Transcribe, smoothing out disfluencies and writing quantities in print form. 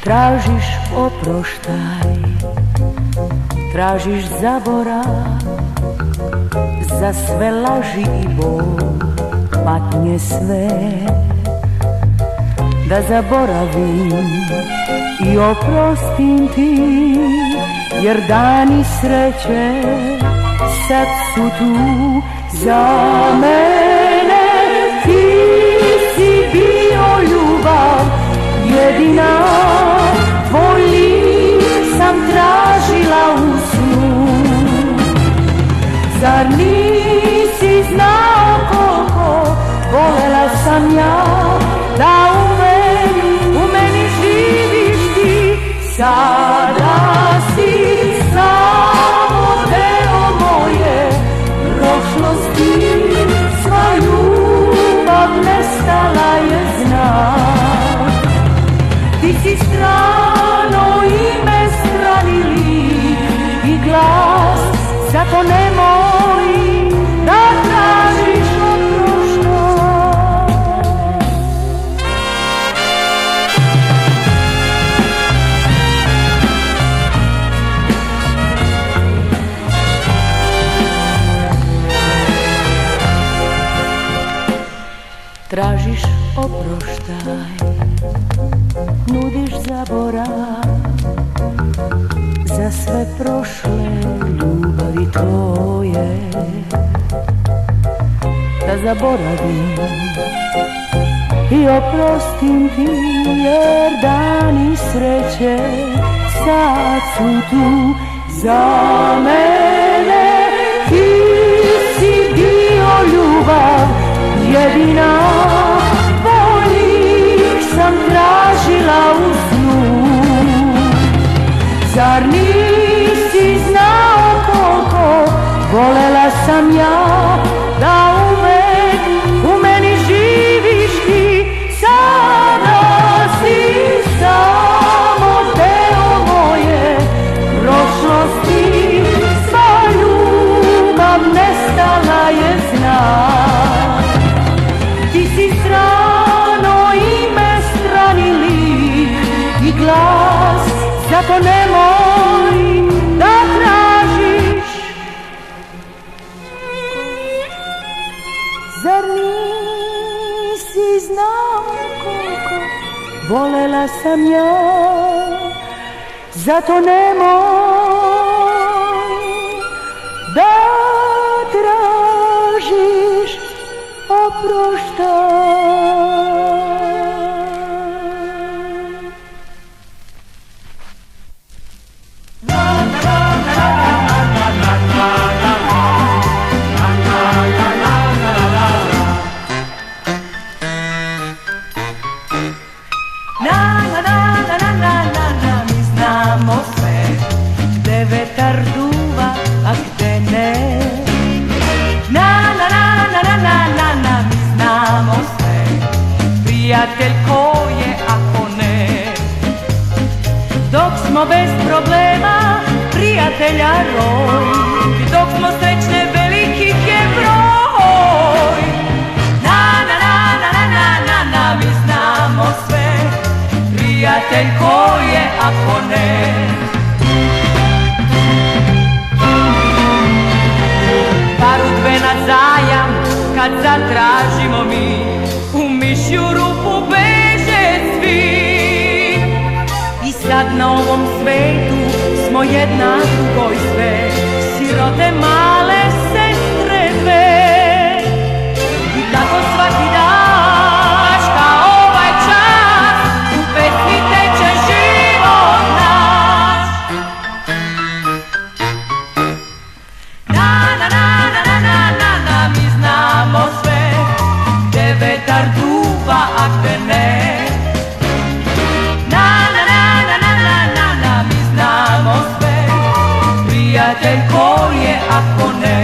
Tražiš oproštaj, tražiš zaborav, za sve laži i bol, patnje sve. Da zaboravim i oprostim ti, jer dani sreće sad su tu za mene. Ti si bio ljubav jedina, tvoj lik sam tražila u snu. Zar nisi znao koliko volela sam ja, da u meni živiš ti? Sada si samo deo moje prošlosti, sva ljubav nestala je, znam. Ti si strano ime, strani lik i glas, zato nemoj da tražiš oproštaj. Tražiš oproštaj, nudiš zaborav, za sve prošle ljubavi tvoje. Da zaboravim i oprostim ti, jer dani sreće sad su tu za mene. Ti si bio ljubav jedina, tvoj lik sam tražila u snu. Zar nisi znao koliko volela sam ja, da uvek u meni živiš ti? Sada si samo deo moje prošlosti, sva ljubav nestala je, znam. Ti si strano ime, strani lik i glas, zato nemoj da tražiš. Zar nisi znao koliko volela sam ja, zato nemoj da tražiš oproštaj. Vetar duva, a gde ne. Mi znamo sve, prijatelj ko je ako ne. Dok smo bez problema, prijatelja roj, dok smo srećne, velikih je broj. Mi znamo sve, prijatelj ko je ako ne. Barut na zajam kad zatražimo mi, u mišju rupu beže svi. I sad na ovom svetu smo jedna drugoj sve, sirote male sestre dve. I tako svaki dan, kao ovaj čas, u pesmi teče život nas. Mi znamo sve, gde vetar duva, a gde ne. Mi znamo sve, prijatelj ko je ako ne.